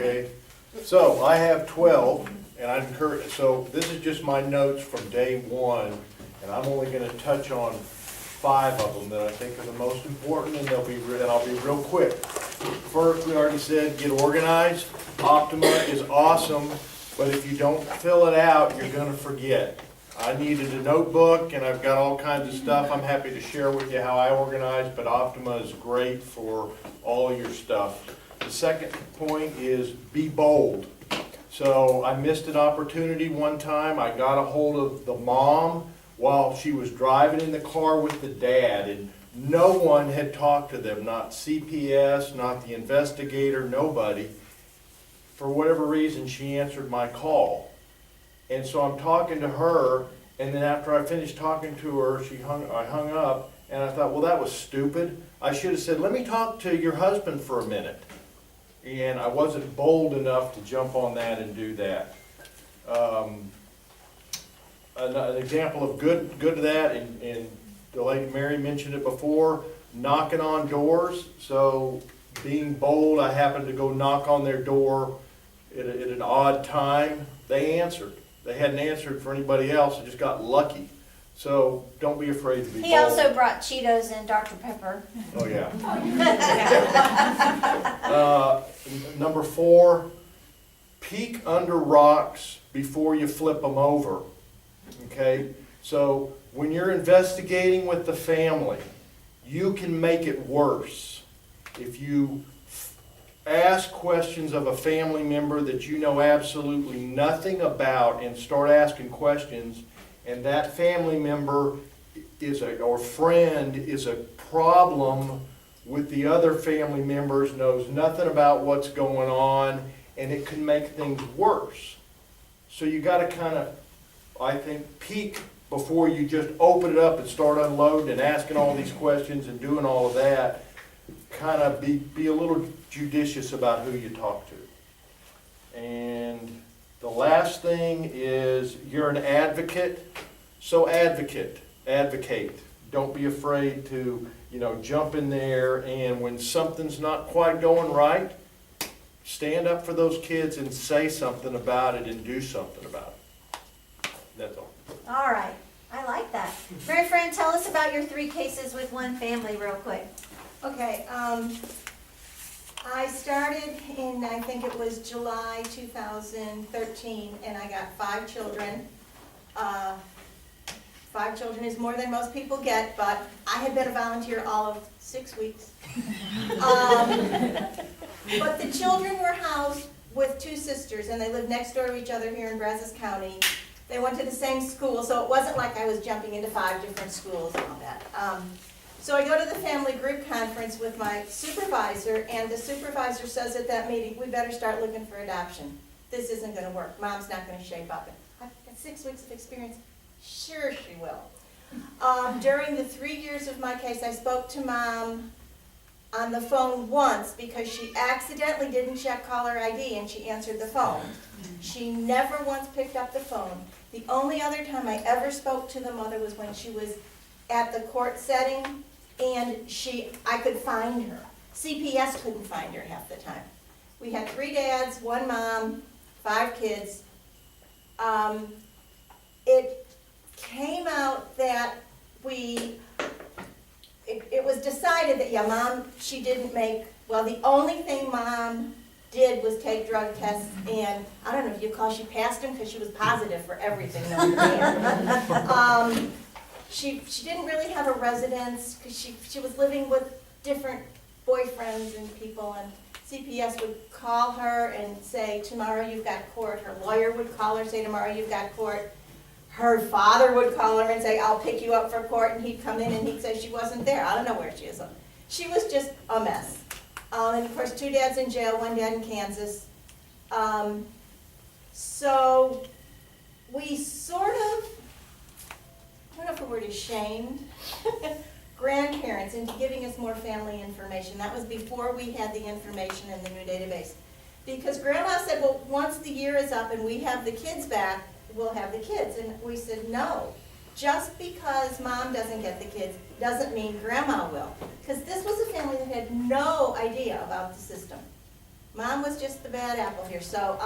Okay, so I have 12, and I encourage, so this is just my notes from day one, and I'm only gonna touch on 5 of them that I think are the most important, and I'll be real quick. First, we already said, get organized. Optima is awesome, but if you don't fill it out, you're gonna forget. I needed a notebook, and I've got all kinds of stuff. I'm happy to share with you how I organize, but Optima is great for all your stuff. The second point is be bold. So I missed an opportunity one time. I got a hold of the mom while she was driving in the car with the dad, and no one had talked to them, not CPS, not the investigator, nobody. For whatever reason, she answered my call. And so I'm talking to her, and then after I finished talking to her, I hung up, and I thought, well, that was stupid. I should have said, let me talk to your husband for a minute. And I wasn't bold enough to jump on that and do that. An example of good to that, and the lady Mary mentioned it before, knocking on doors. So being bold, I happened to go knock on their door at an odd time. They answered. They hadn't answered for anybody else. I just got lucky. So don't be afraid to be bold. He also brought Cheetos and Dr. Pepper. Oh, yeah. Number 4, peek under rocks before you flip them over. Okay? So when you're investigating with the family, you can make it worse. If you ask questions of a family member that you know absolutely nothing about and start asking questions, and that family member or friend is a problem with the other family members, knows nothing about what's going on, and it can make things worse. So you got to kind of, I think, peek before you just open it up and start unloading and asking all these questions and doing all of that. Kind of be a little judicious about who you talk to. And the last thing is, you're an advocate, so advocate. Don't be afraid to, jump in there, and when something's not quite going right, stand up for those kids and say something about it and do something about it. That's all. All right, I like that. Mary Fran, tell us about your 3 cases with one family real quick. Okay, I started in, I think it was July 2013, and I got 5 children. 5 children is more than most people get, but I had been a volunteer all of 6 weeks. But the children were housed with 2 sisters, and they lived next door to each other here in Brazos County. They went to the same school, so it wasn't like I was jumping into 5 different schools and all that. So I go to the family group conference with my supervisor, and the supervisor says at that meeting, we better start looking for adoption. This isn't going to work. Mom's not going to shape up. I've got 6 weeks of experience. Sure she will. During the 3 years of my case, I spoke to Mom on the phone once because she accidentally didn't check caller ID and she answered the phone. She never once picked up the phone. The only other time I ever spoke to the mother was when she was at the court setting, and I could find her. CPS couldn't find her half the time. We had 3 dads, 1 mom, 5 kids. It came out that it was decided that, yeah, Mom, she didn't make, well, the only thing Mom did was take drug tests, and I don't know if you call she passed them because she was positive for everything known to man. She didn't really have a residence because she was living with different boyfriends and people, and CPS would call her and say, tomorrow you've got court. Her lawyer would call her, say, tomorrow you've got court. Her father would call her and say, I'll pick you up for court, and he'd come in and he'd say she wasn't there. I don't know where she is. She was just a mess. And of course, 2 dads in jail, 1 dad in Kansas. So we sort of, I don't know if the word is shamed, grandparents into giving us more family information. That was before we had the information in the new database. Because Grandma said, well, once the year is up and we have the kids back, we'll have the kids. And we said, no. Just because Mom doesn't get the kids doesn't mean Grandma will. Because this was a family that had no idea about the system. Mom was just the bad apple here, so,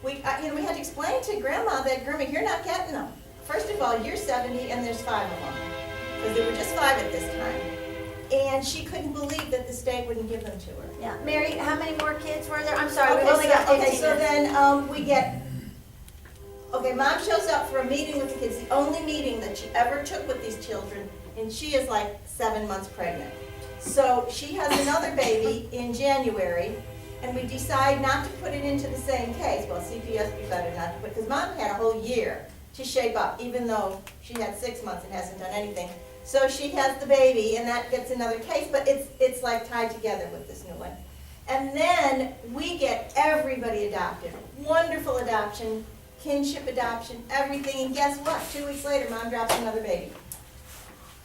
we had to explain to Grandma that, Grandma, you're not getting them. First of all, you're 70 and there's 5 of them, because there were just 5 at this time. And she couldn't believe that the state wouldn't give them to her. Yeah, Mary, how many more kids were there? I'm sorry, we've only got 15 Okay, so minutes. then, we get, okay, Mom shows up for a meeting with the kids, the only meeting that she ever took with these children, and she is like 7 months pregnant. So she has another baby in January, and we decide not to put it into the same case. Well, CPS decided not to put, because Mom had a whole year to shape up, even though she had 6 months and hasn't done anything. So she has the baby, and that gets another case, but it's like tied together with this new one. And then we get everybody adopted. Wonderful adoption, kinship adoption, everything, and guess what? 2 weeks later, Mom drops another baby.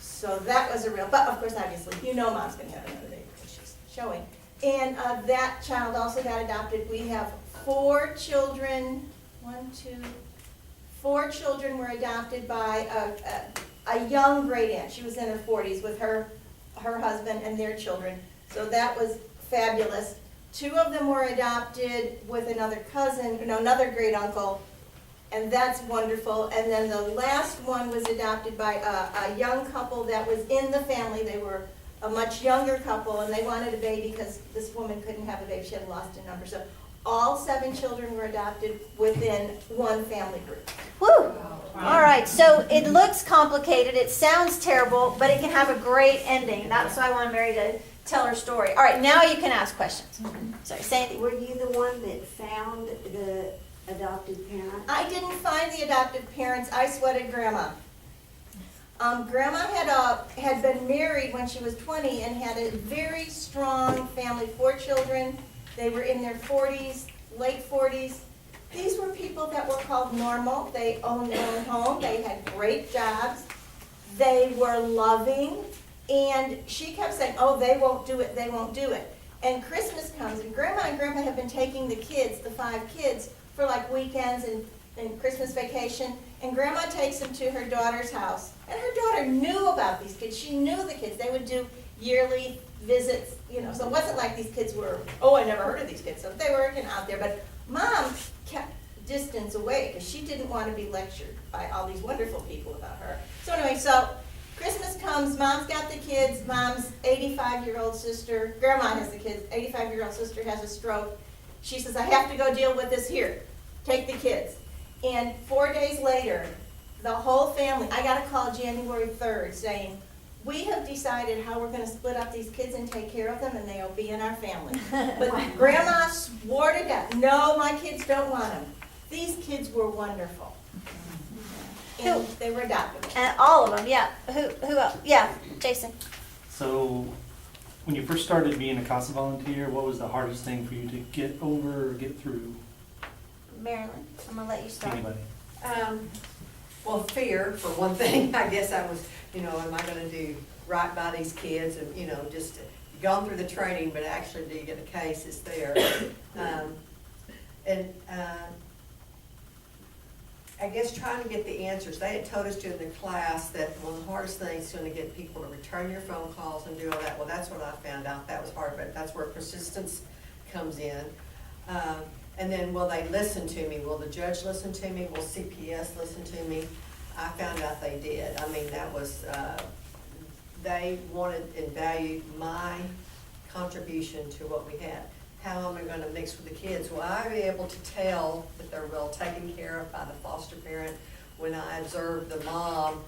So that was a real, but of course, obviously, you know Mom's gonna have another baby because she's showing. And that child also got adopted. We have 4 children, 4 children were adopted by a young great aunt. She was in her 40s with her husband and their children. So that was fabulous. 2 of them were adopted with another cousin, another great uncle, and that's wonderful. And then the last one was adopted by a young couple that was in the family. They were a much younger couple, and they wanted a baby because this woman couldn't have a baby. She had lost a number. So all 7 children were adopted within one family group. Woo! All right, so it looks complicated, it sounds terrible, but it can have a great ending. That's why I want Mary to tell her story. All right, now you can ask questions. Sorry, Sandy. Were you the one that found the adopted parent? I didn't find the adoptive parents. I sweated Grandma. Grandma had been married when she was 20 and had a very strong family, 4 children. They were in their 40s, late 40s. These were people that were called normal. They owned their own home. They had great jobs. They were loving. And she kept saying, oh, they won't do it, they won't do it. And Christmas comes, and Grandma have been taking the kids, the 5 kids, for like weekends and Christmas vacation. And Grandma takes them to her daughter's house. And her daughter knew about these kids. She knew the kids. They would do yearly visits, so it wasn't like these kids were, oh, I never heard of these kids. So they were out there. But Mom kept distance away because she didn't want to be lectured by all these wonderful people about her. So anyway, so Christmas comes, Mom's got the kids, Mom's 85-year-old sister, Grandma has the kids, 85-year-old sister has a stroke. She says, I have to go deal with this here. Take the kids. And 4 days later, the whole family, I got a call January 3rd saying, we have decided how we're going to split up these kids and take care of them, and they'll be in our family. But Grandma swore to death, no, my kids don't want them. These kids were wonderful. And they were adopted. And all of them, yeah. Who else? Yeah, Jason. So, when you first started being a CASA volunteer, what was the hardest thing for you to get over or get through? Marilyn, I'm going to let you start. Anybody? Well, fear, for one thing. I guess I was, am I gonna do right by these kids? And, just gone through the training, but actually do you get a case is there. I guess trying to get the answers. They had told us during the class that one of the hardest things is going to get people to return your phone calls and do all that. Well, that's what I found out. That was hard, but that's where persistence comes in. And then, will they listen to me? Will the judge listen to me? Will CPS listen to me? I found out they did. I mean, that was, they wanted and valued my contribution to what we had. How am I going to mix with the kids? Will I be able to tell that they're well taken care of by the foster parent when I observe the mom?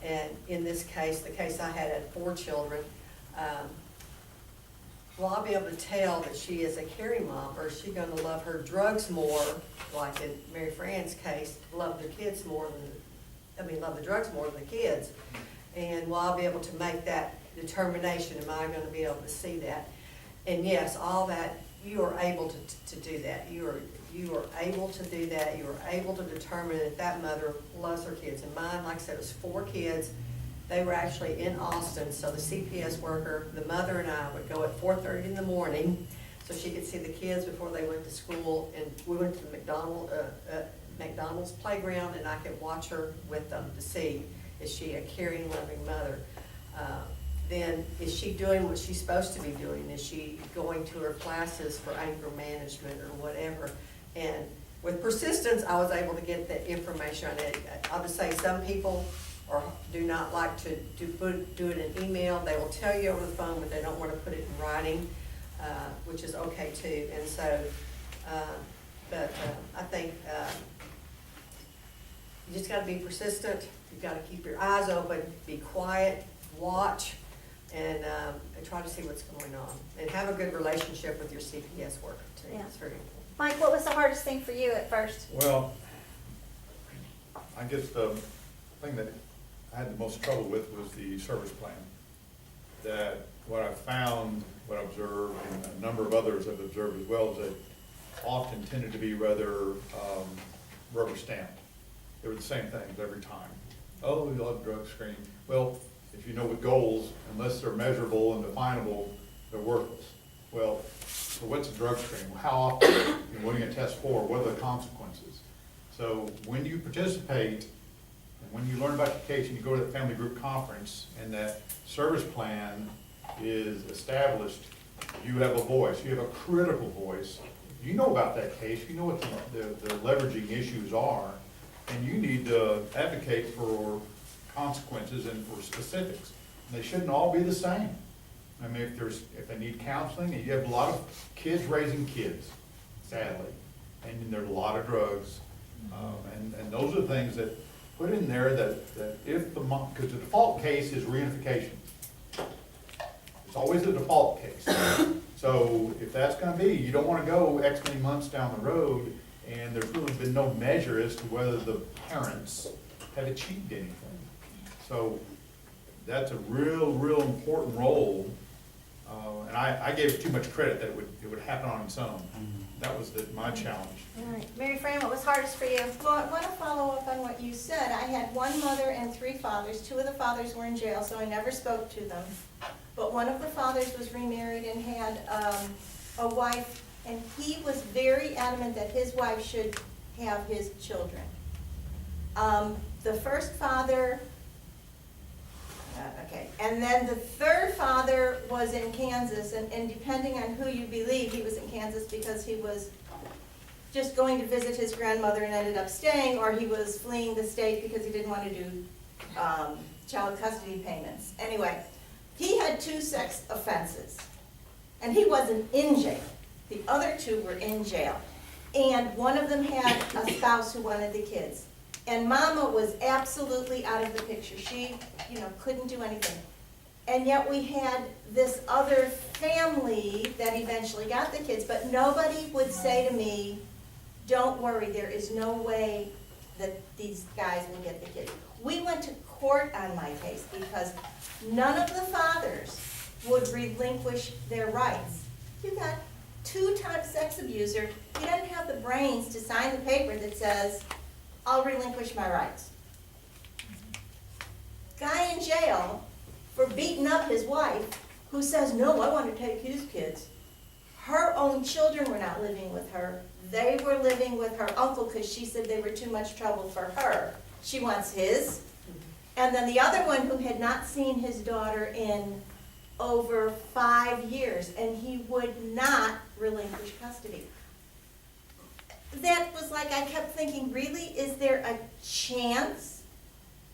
And in this case, the case I had 4 children, will I be able to tell that she is a caring mom, or is she going to love her drugs more, like in Mary Fran's case, love the kids more than, love the drugs more than the kids? And will I be able to make that determination? Am I going to be able to see that? And yes, all that, you are able to do that. You are able to do that. You are able to determine if that mother loves her kids. And mine, like I said, it was 4 kids. They were actually in Austin, so the CPS worker, the mother and I would go at 4:30 in the morning so she could see the kids before they went to school. And we went to the McDonald's playground, and I could watch her with them to see, is she a caring, loving mother. then is she doing what she's supposed to be doing? Is she going to her classes for anger management or whatever? And with persistence, I was able to get that information on it. I would say some people do not like to do it in email. They will tell you over the phone, but they don't want to put it in writing, which is okay too. And so, I think you just got to be persistent. You've got to keep your eyes open, be quiet, watch, and try to see what's going on. And have a good relationship with your CPS worker too. Yeah. It's very important. Mike, what was the hardest thing for you at first? Well, I guess the thing that I had the most trouble with was the service plan. That what I found, what I observed, and a number of others have observed as well, is that often tended to be rather rubber stamped. They were the same things every time. Oh, we love drug screening. Well, if you know with goals, unless they're measurable and definable, they're worthless. Well, so what's a drug screen? How often? And what are you gonna test for? What are the consequences? So when you participate, and when you learn about your case and you go to the family group conference and that service plan is established, you have a voice, you have a critical voice. You know about that case, you know what the leveraging issues are, and you need to advocate for consequences and for specifics. And they shouldn't all be the same. I mean, if they need counseling, and you have a lot of kids raising kids, sadly, and there's a lot of drugs, and those are things that put in there that if the mom, because the default case is reunification. It's always the default case. So if that's gonna be, you don't wanna go X many months down the road, and there's really been no measure as to whether the parents have achieved anything. So that's a real important role. And I gave it too much credit that it would happen on its own. That was my challenge. All right. Mary Fran, what was hardest for you? Well, I want to follow up on what you said. I had one mother and three fathers. Two of the fathers were in jail, so I never spoke to them. But one of the fathers was remarried and had a wife, and he was very adamant that his wife should have his children. The first father, okay, and then the third father was in Kansas, and depending on who you believe, he was in Kansas because he was just going to visit his grandmother and ended up staying, or he was fleeing the state because he didn't want to do child custody payments. Anyway, he had 2 sex offenses, and he wasn't in jail. The other 2 were in jail, and one of them had a spouse who wanted the kids. And Mama was absolutely out of the picture. She, couldn't do anything. And yet we had this other family that eventually got the kids, but nobody would say to me, don't worry, there is no way that these guys will get the kids. We went to court on my case because none of the fathers would relinquish their rights. You got 2-time sex abuser, he doesn't have the brains to sign the paper that says, I'll relinquish my rights. Guy in jail for beating up his wife, who says, no, I want to take his kids. Her own children were not living with her. They were living with her uncle because she said they were too much trouble for her. She wants his. And then the other one who had not seen his daughter in over 5 years, and he would not relinquish custody. That was like, I kept thinking, really, is there a chance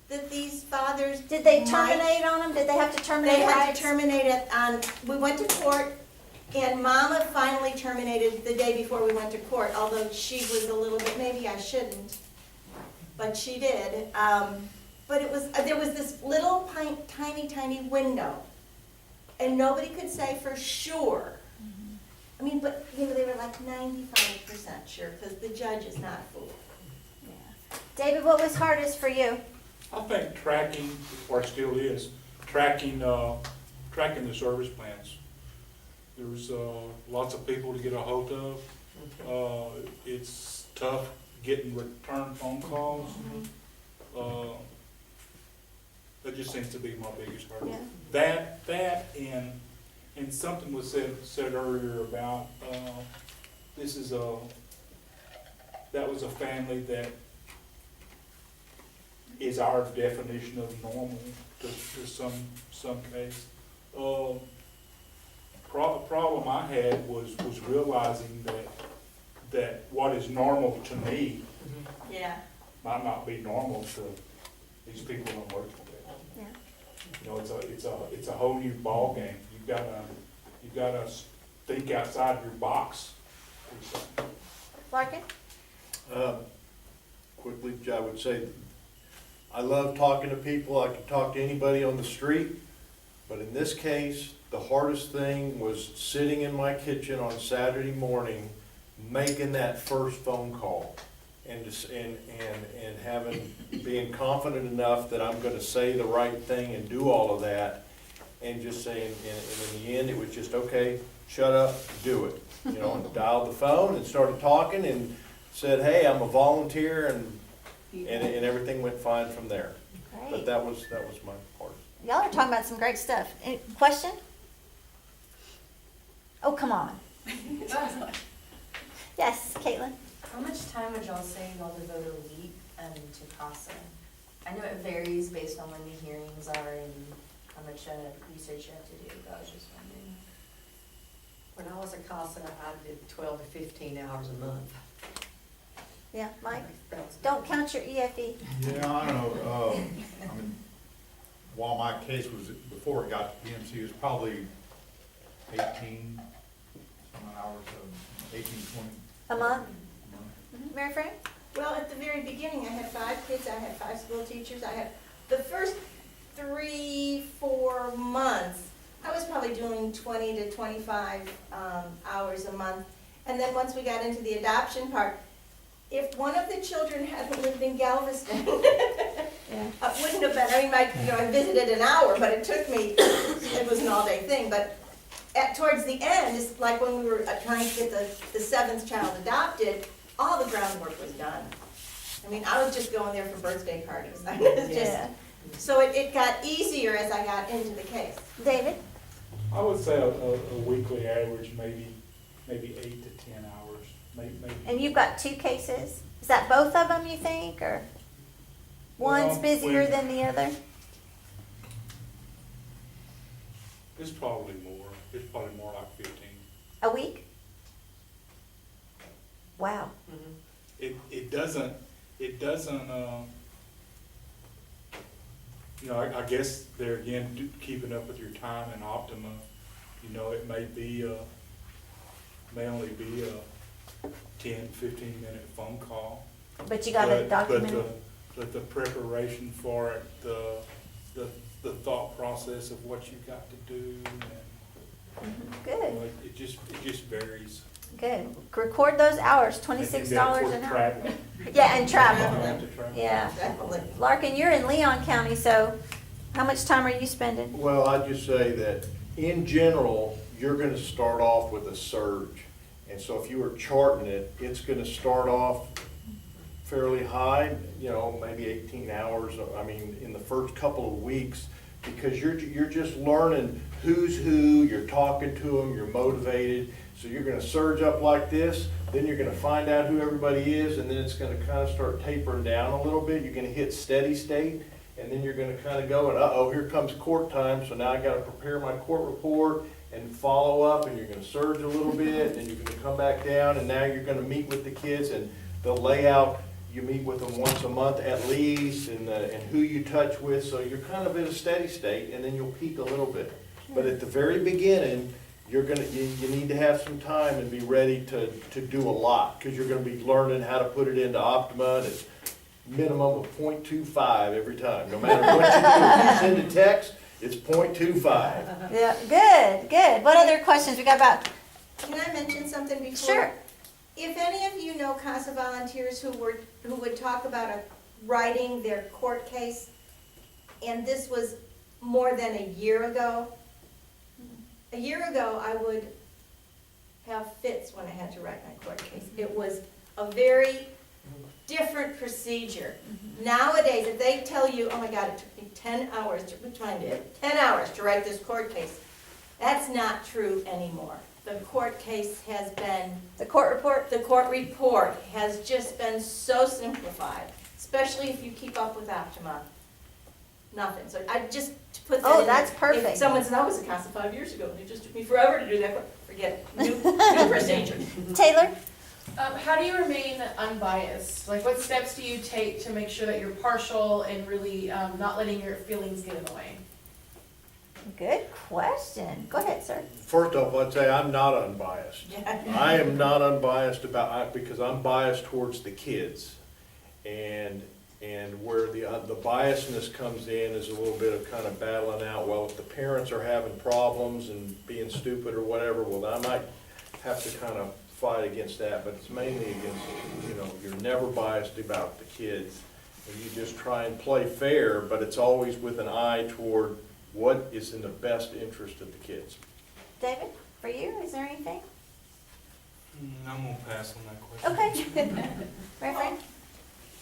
that these fathers Did they might- terminate on them? Did they have to terminate They had rights? to terminate it on, we went to court, and Mama finally terminated the day before we went to court, although she was a little bit, maybe I shouldn't, but she did. But it was, there was this little tiny window, and nobody could say for sure. I mean, but, they were like 95% sure, because the judge is not a fool. Yeah. David, what was hardest for you? I think tracking, or still is, tracking the service plans. There's lots of people to get a hold of. It's tough getting return phone calls. That just seems to be my biggest hurdle. Yeah. That and something was said earlier about, that was a family that is our definition of normal to some case. Problem I had was realizing that what is normal to me Yeah. might not be normal to these people I'm working with. Yeah. You know, it's a whole new ballgame. You gotta think outside your box. Larkin? Quickly, I would say, I love talking to people, I can talk to anybody on the street, but in this case, the hardest thing was sitting in my kitchen on Saturday morning, making that first phone call, and just, and having, being confident enough that I'm gonna say the right thing and do all of that, and just saying, and in the end, it was just, okay, shut up, do it. You know, and dialed the phone and started talking and said, hey, I'm a volunteer, and everything went fine from there. But Great. that was my part. Y'all are talking about some great stuff. Any question? Oh, come on. Yes, Caitlin? How much time would y'all say y'all devote a week to CASA? I know it varies based on when the hearings are and how much research you have to do, but I was just wondering. When I was at CASA, I did 12 to 15 hours a month. Yeah, Mike? That was- Don't count your EFE. Yeah, I don't know, I mean, while my case was, before it got to PMC, it was probably 18 some hours, 18, 20. A month? a month. Mhm. Mary Fran? Well, at the very beginning, I had 5 kids, I had 5 school teachers, I had, the first 3-4 months, I was probably doing 20 to 25 hours a month. And then once we got into the adoption part, if one of the children hadn't lived in Galveston, Yeah. it wouldn't have been, I mean, I visited an hour, but it took me, it was an all-day thing, but towards the end, it's like when we were trying to get the 7th child adopted, all the groundwork was done. I mean, I was just going there for birthday parties. I mean, it's Yeah. just, so it got easier as I got into the case. David? I would say a weekly average, maybe 8 to 10 hours, maybe. And you've got 2 cases? Is that both of them, you think, or one's Well, busier than the other? It's probably more. It's probably more like 15. A week? Wow. Mhm. It doesn't, you know, I guess there again, keeping up with your time in Optima, you know, it may only be a 10, 15-minute phone call. But you gotta But- document it. But the preparation for it, the thought process of what you've got to do, and, you Good, know, it just varies. good. Record those hours, And $26 then, of course, an hour. traveling. Yeah, and You travel. have to travel. Yeah. Definitely. Larkin, you're in Leon County, so how much time are you spending? Well, I'd just say that in general, you're gonna start off with a surge. And so if you were charting it, it's gonna start off fairly high, you know, maybe 18 hours, I mean, in the first couple of weeks, because you're just learning who's who, you're talking to them, you're motivated. So you're gonna surge up like this, then you're gonna find out who everybody is, and then it's gonna kind of start tapering down a little bit. You're gonna hit steady state, and then you're gonna kind of go, and uh-oh, here comes court time, so now I gotta prepare my court report and follow up, and you're gonna surge a little bit, and you're gonna come back down, and now you're gonna meet with the kids, and the layout, you meet with them once a month at least, and who you touch with, so you're kind of in a steady state, and then you'll peak a little bit. But at the very beginning, you need to have some time and be ready to do a lot, because you're gonna be learning how to put it into Optima, and it's minimum of 0.25 every time, no matter what you do. If you send a text, it's 0.25. Yeah, good, good. What other questions? We got about, Can I mention something before? sure. If any of you know CASA volunteers who would talk about writing their court case, and this was more than a year ago, I would have fits when I had to write my court case. It was a very different procedure. Nowadays, if they tell you, oh my God, it took me 10 hours, which mine did, 10 hours to write this court case, that's not true anymore. The court case has been, The court report? the court report has just been so simplified, especially if you keep up with Optima. nothing. So I just to put that Oh, in there. that's perfect. If someone says, I was a CASA 5 years ago, and it just took me forever to do that, forget it. New procedure. Taylor? How do you remain unbiased? Like, what steps do you take to make sure that you're partial and really not letting your feelings get in the way? Good question. Go ahead, sir. First off, I'd say I'm not unbiased. Yeah. I am not unbiased because I'm biased towards the kids. And where the biasness comes in is a little bit of kind of battling out, well, if the parents are having problems and being stupid or whatever, well, I might have to kind of fight against that, but it's mainly against, you're never biased about the kids. And you just try and play fair, but it's always with an eye toward what is in the best interest of the kids. David, for you, is there anything? I'm gonna pass on that question. Okay. Reverend?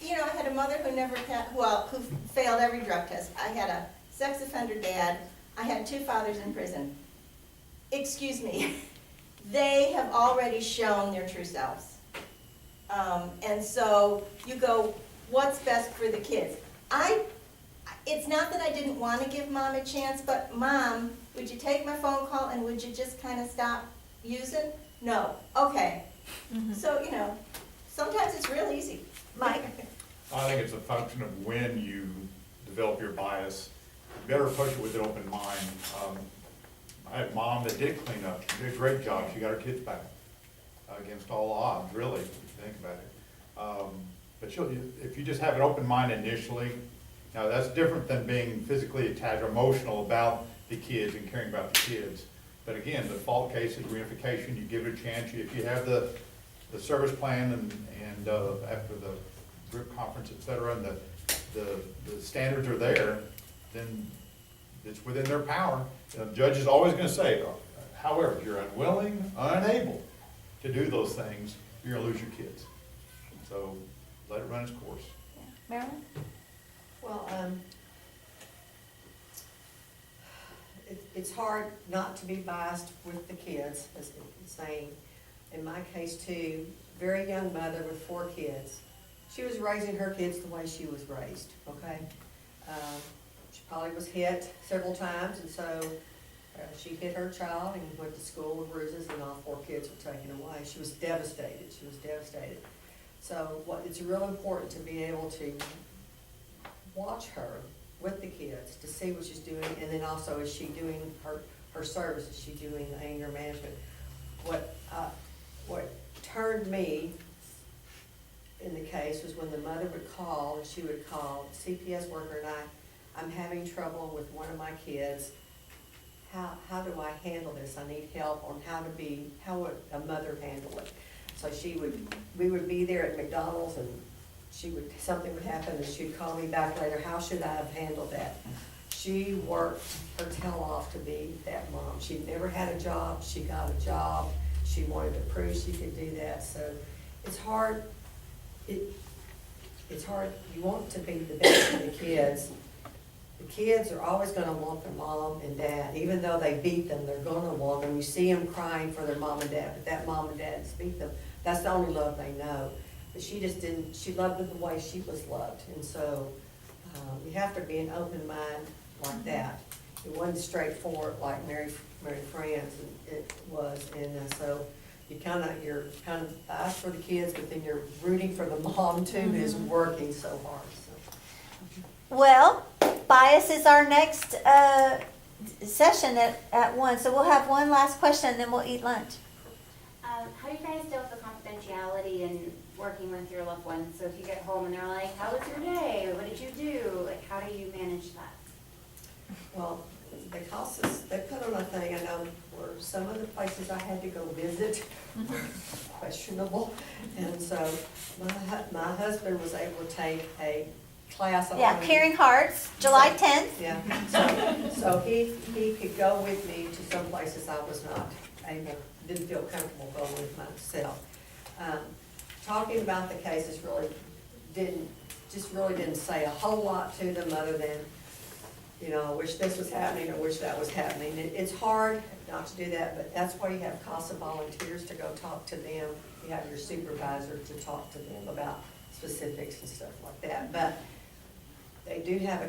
You know, I had a mother who who failed every drug test. I had a sex offender dad. I had 2 fathers in prison. Excuse me. They have already shown their true selves. And so you go, what's best for the kids? It's not that I didn't want to give Mom a chance, but Mom, would you take my phone call and would you just kind of stop using? No. Okay. So, sometimes it's real easy. Mike? I think it's a function of when you develop your bias. You better approach it with an open mind. I had a mom that did clean up. She did a great job. She got her kids back against all odds, really, if you think about it. But if you just have an open mind initially, now that's different than being physically attached or emotional about the kids and caring about the kids. But again, the default case is reunification. You give it a chance. If you have the service plan and after the group conference, et cetera, and the standards are there, then it's within their power. The judge is always going to say, however, if you're unwilling, unable to do those things, you're going to lose your kids. So let it run its course. Marilyn? Well, it's hard not to be biased with the kids, as it's saying. In my case too, very young mother with 4 kids. She was raising her kids the way she was raised, okay? She probably was hit several times, and so she hit her child and went to school with bruises, and all 4 kids were taken away. She was devastated. She was devastated. So it's real important to be able to watch her with the kids to see what she's doing, and then also is she doing her service, is she doing anger management? What turned me in the case was when the mother would call, and she would call CPS worker, and I'm having trouble with one of my kids. How do I handle this? I need help on how would a mother handle it? So we would be there at McDonald's, and something would happen, and she'd call me back later, how should I have handled that? She worked her tail off to be that mom. She'd never had a job, she got a job, she wanted to prove she could do that, so it's hard. It's hard, you want to be the best for the kids. The kids are always gonna want their mom and dad, even though they beat them, they're gonna want them. You see them crying for their mom and dad, but that mom and dad beat them. That's the only love they know. But she just didn't, she loved them the way she was loved. And so you have to be an open mind like that. It wasn't straightforward like Mary Fran's it was. And so you're kind of biased for the kids, but then you're rooting for the mom too, who's working so hard. So. Well, bias is our next session at 1, so we'll have one last question and then we'll eat lunch. How do you guys deal with the confidentiality and working with your loved ones? So if you get home and they're like, how was your day? What did you do? Like, how do you manage that? Well, they put on a thing, I know, where some of the places I had to go visit were questionable. And so my husband was able to take a class on. Yeah, Caring Hearts, July 10th. Yeah, so he could go with me to some places I was not able, didn't feel comfortable going with myself. Talking about the cases really didn't say a whole lot to them other than, I wish this was happening, or wish that was happening. It's hard not to do that, but that's why you have CASA volunteers to go talk to them. You have your supervisor to talk to them about specifics and stuff like that. But they do have a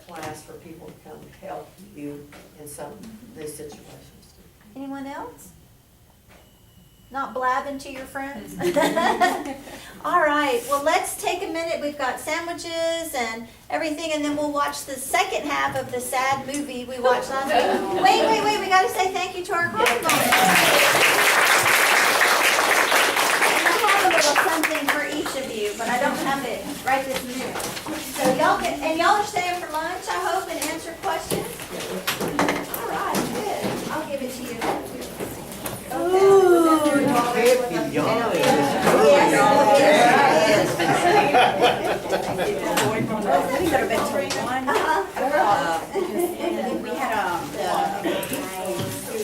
class for people to come help you in some of these situations. Anyone else? Not blabbing to your friends? All right, well, let's take a minute. We've got sandwiches and everything, and then we'll watch the second half of the sad movie we watched last week. Wait, we gotta say thank you to our correspondents. And I have a little something for each of you, but I don't have it right this minute. So y'all are staying for lunch, I hope, and answer questions? All right, good. I'll give it to you. Ooh. We had a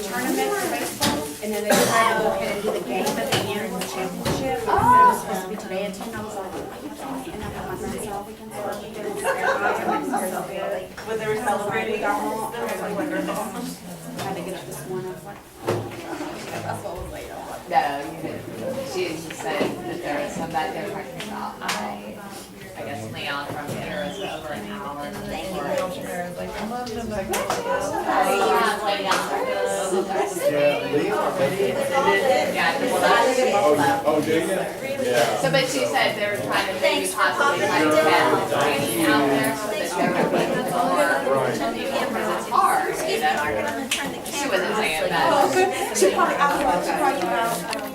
tournament for baseball, and then they decided to go ahead and do the game at the end of the championship. It was supposed to be today at 10. I was like, and I got my friends all weekend, so I did it. When they were celebrating, we got home. Had to get up this morning. I was like, that's what was late on. No, you didn't. She was just saying that there was some back there practice shop. I guess Leon from here is over an hour. Thank you. Oh, did you? Yeah. So, but she said they were trying to maybe Thanks for possibly popping like in. have training out there so that there would be more, because it's hard, you know? I'm gonna turn the camera. She wasn't saying that. she probably, I was about to write you out.